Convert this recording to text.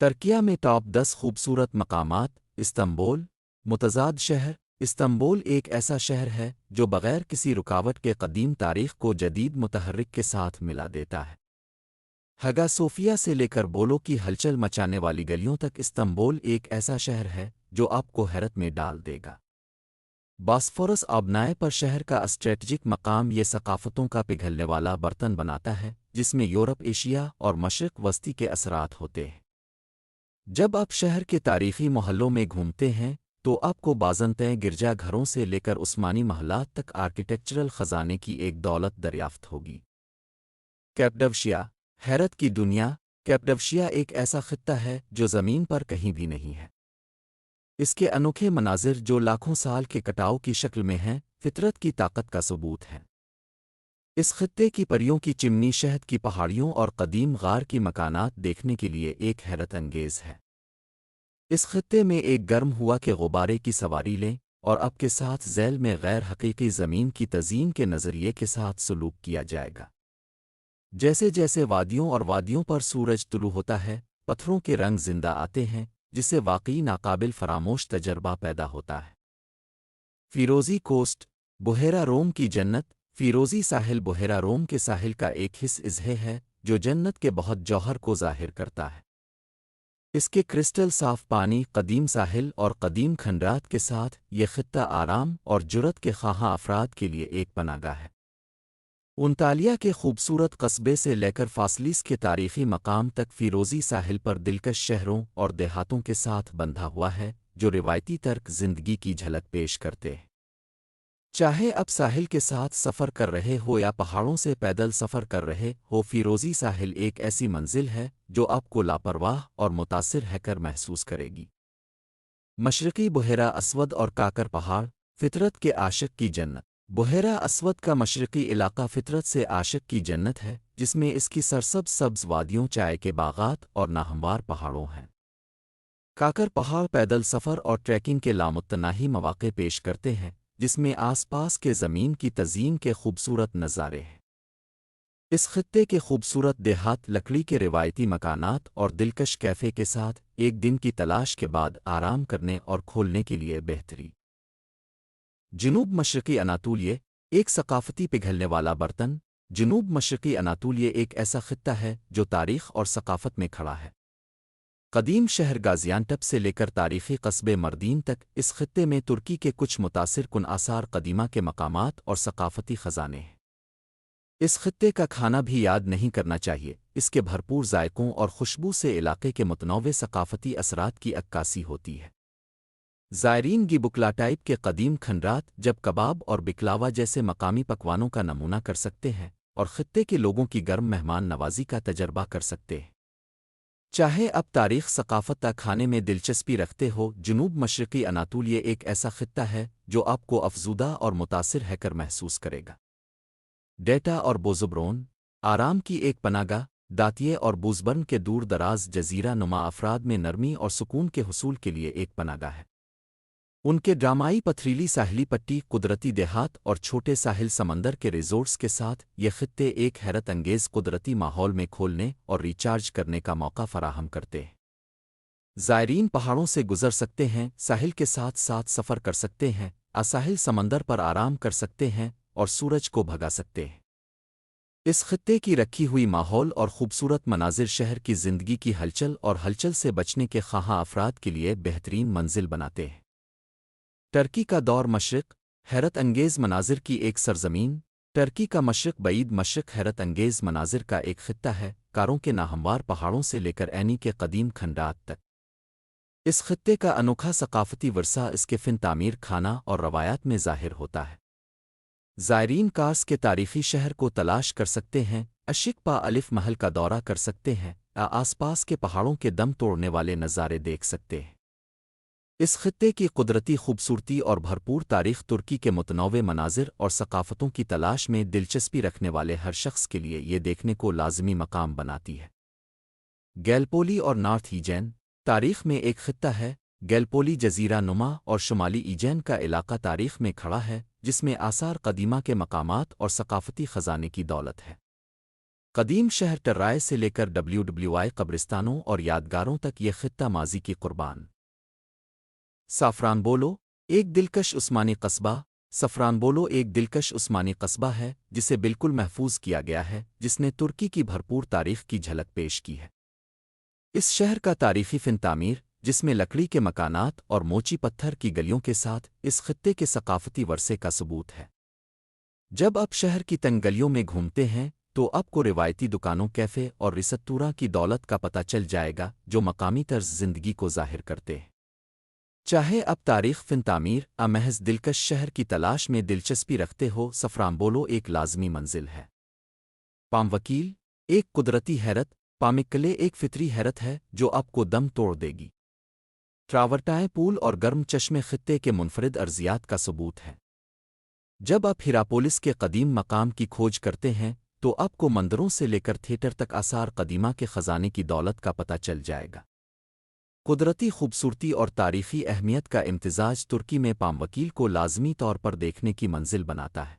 ترکیہ میں ٹاپ 10 خوبصورت مقامات استنبول متضاد شہر استنبول ایک ایسا شہر ہے جو بغیر کسی رکاوٹ کے قدیم تاریخ کو جدید متحرک کے ساتھ ملا دیتا ہے۔ ہگا صوفیہ سے لے کر بولو کی ہلچل مچانے والی گلیوں تک استنبول ایک ایسا شہر ہے جو آپ کو حیرت میں ڈال دے گا۔ باسفورس آبنائے پر شہر کا اسٹریٹجک مقام یہ ثقافتوں کا پگھلنے والا برتن بناتا ہے جس میں یورپ، ایشیا اور مشرق وسطی کے اثرات ہوتے ہیں۔ جب آپ شہر کے تاریخی محلوں میں گھومتے ہیں تو آپ کو بازنطین گرجا گھروں سے لے کر عثمانی محلات تک آرکیٹیکچرل خزانے کی ایک دولت دریافت ہوگی۔ کیپڈوشیا حیرت کی دنیا کیپڈوشیا ایک ایسا خطہ ہے جو زمین پر کہیں بھی نہیں ہے۔ اس کے انوکھے مناظر جو لاکھوں سال کے کٹاؤ کی شکل میں ہیں فطرت کی طاقت کا ثبوت ہے۔ اس خطے کی پریوں کی چمنی، شہد کی پہاڑیوں اور قدیم غار کی مکانات دیکھنے کے لیے ایک حیرت انگیز ہے۔ اس خطے میں ایک گرم ہوا کے غبارے کی سواری لیں اور اب کے ساتھ ذیل میں غیر حقیقی زمین کی تزئین کے نظریے کے ساتھ سلوک کیا جائے گا۔ جیسے جیسے وادیوں پر سورج طلوع ہوتا ہے پتھروں کے رنگ زندہ آتے ہیں جسے واقعی ناقابل فراموش تجربہ پیدا ہوتا ہے۔ فیروزی کوسٹ بحیرہ روم کی جنت فیروزی ساحل بحیرہ روم کے ساحل کا ایک اضحے ہے جو جنت کے بہت جوہر کو ظاہر کرتا ہے۔ اس کے کرسٹل صاف پانی، قدیم ساحل اور قدیم کھنڈرات کے ساتھ یہ خطہ آرام اور جرت کے خواہاں افراد کے لیے ایک پناہ گاہ ہے۔ انطالیہ کے خوبصورت قصبے سے لے کر فاسلیس کے تاریخی مقام تک فیروزی ساحل پر دلکش شہروں اور دیہاتوں کے ساتھ بندھا ہوا ہے جو روایتی ترک زندگی کی جھلک پیش کرتے ہیں۔ چاہے اب ساحل کے ساتھ سفر کر رہے ہو یا پہاڑوں سے پیدل سفر کر رہے ہو، فیروزی ساحل ایک ایسی منزل ہے جو آپ کو لاپرواہ اور متاثر ہے کر محسوس کرے گی۔ مشرقی بحیرہ اسود اور کاکر پہاڑ فطرت کے عاشق کی جنت بحیرہ اسود کا مشرقی علاقہ فطرت سے عاشق کی جنت ہے جس میں اس کی سبز وادیوں، چائے کے باغات اور ناہموار پہاڑوں ہیں۔ کاکر پہاڑ پیدل سفر اور ٹریکنگ کے لامتناہی مواقع پیش کرتے ہیں جس میں آس پاس کے زمین کی تزئین کے خوبصورت نظارے ہیں۔ اس خطے کے خوبصورت دیہات، لکڑی کے روایتی مکانات اور دلکش کیفے کے ساتھ ایک دن کی تلاش کے بعد آرام کرنے اور کھولنے کے لیے بہترین۔ جنوب مشرقی اناطولیہ ایک ثقافتی پگھلنے والا برتن جنوب مشرقی اناطولیہ ایک ایسا خطہ ہے جو تاریخ اور ثقافت میں کھڑا ہے۔ قدیم شہر گازیانٹپ سے لے کر تاریخی قصبے مردین تک اس خطے میں ترکی کے کچھ متاثر کن آثار قدیمہ کے مقامات اور ثقافتی خزانے ہیں۔ اس خطے کا کھانا بھی یاد نہیں کرنا چاہیے، اس کے بھرپور ذائقوں اور خوشبو سے علاقے کے متنوع ثقافتی اثرات کی عکاسی ہوتی ہے۔ زائرین گی بکلا ٹائپ کے قدیم کھنڈرات جب کباب اور بکلاوا جیسے مقامی پکوانوں کا نمونہ کر سکتے ہیں اور خطے کے لوگوں کی گرم مہمان نوازی کا تجربہ کر سکتے ہیں۔ چاہے اب تاریخ، ثقافت یا کھانے میں دلچسپی رکھتے ہو، جنوب مشرقی اناطولیہ ایک ایسا خطہ ہے جو آپ کو افزودہ اور متاثر ہے کر محسوس کرے گا۔ ڈیٹا اور بوزبرون آرام کی ایک پناہ گاہ داتیے اور بوزبرن کے دور دراز جزیرہ نما افراد میں نرمی اور سکون کے حصول کے لیے ایک پناہ گاہ ہے۔ ان کے ڈرامائی پتھریلی ساحلی پٹی، قدرتی دیہات اور چھوٹے ساحل سمندر کے ریزورٹس کے ساتھ یہ خطے ایک حیرت انگیز قدرتی ماحول میں کھولنے اور ریچارج کرنے کا موقع فراہم کرتے ہیں۔ زائرین پہاڑوں سے گزر سکتے ہیں، ساحل کے ساتھ ساتھ سفر کر سکتے ہیں، اساحل سمندر پر آرام کر سکتے ہیں اور سورج کو بھگا سکتے ہیں۔ اس خطے کی رکھی ہوئی ماحول اور خوبصورت مناظر شہر کی زندگی کی ہلچل سے بچنے کے خواہاں افراد کے لیے بہترین منزل بناتے ہیں۔ ٹرکی کا دور مشرق حیرت انگیز مناظر کی ایک سرزمین ٹرکی کا مشرق بعید مشرق حیرت انگیز مناظر کا ایک خطہ ہے، کاروں کے ناہموار پہاڑوں سے لے کر اینی کے قدیم کھنڈرات تک۔ اس خطے کا انوکھا ثقافتی ورثہ اس کے فن تعمیر، کھانا اور روایات میں ظاہر ہوتا ہے۔ زائرین کارس کے تاریخی شہر کو تلاش کر سکتے ہیں، اشک پا الف محل کا دورہ کر سکتے ہیں یا آس پاس کے پہاڑوں کے دم توڑنے والے نظارے دیکھ سکتے ہیں۔ اس خطے کی قدرتی خوبصورتی اور بھرپور تاریخ ترکی کے متنوع مناظر اور ثقافتوں کی تلاش میں دلچسپی رکھنے والے ہر شخص کے لیے یہ دیکھنے کو لازمی مقام بناتی ہے۔ گیلپولی اور نارتھ ایجین تاریخ میں ایک خطہ ہے۔ گیلپولی جزیرہ نما اور شمالی ایجین کا علاقہ تاریخ میں کھڑا ہے جس میں آثار قدیمہ کے مقامات اور ثقافتی خزانے کی دولت ہے۔ قدیم شہر ٹرائے سے لے کر WWI قبرستانوں اور یادگاروں تک یہ خطہ ماضی کی قربان۔ سافرانبولو ایک دلکش عثمانی قصبہ۔ سفرانبولو ایک دلکش عثمانی قصبہ ہے جسے بالکل محفوظ کیا گیا ہے، جس نے ترکی کی بھرپور تاریخ کی جھلک پیش کی ہے۔ اس شہر کا تاریخی فن تعمیر، جس میں لکڑی کے مکانات اور موچی پتھر کی گلیوں کے ساتھ اس خطے کے ثقافتی ورثے کا ثبوت ہے۔ جب آپ شہر کی تنگ گلیوں میں گھومتے ہیں تو آپ کو روایتی دکانوں، کیفے اور ریستوراں کی دولت کا پتہ چل جائے گا جو مقامی طرز زندگی کو ظاہر کرتے ہیں۔ چاہے اب تاریخ، فن تعمیر محض دلکش شہر کی تلاش میں دلچسپی رکھتے ہو، سفرانبولو ایک لازمی منزل ہے۔ پاموکیل ایک قدرتی حیرت۔ پامکلے ایک فطری حیرت ہے جو آپ کو دم توڑ دے گی۔ ٹراورٹائے پول اور گرم چشمے خطے کے منفرد ارضیات کا ثبوت ہے۔ جب آپ ہیراپولس کے قدیم مقام کی کھوج کرتے ہیں تو آپ کو مندروں سے لے کر تھیٹر تک آثار قدیمہ کے خزانے کی دولت کا پتہ چل جائے گا۔ قدرتی خوبصورتی اور تاریخی اہمیت کا امتزاج ترکی میں پاموکیل کو لازمی طور پر دیکھنے کی منزل بناتا ہے۔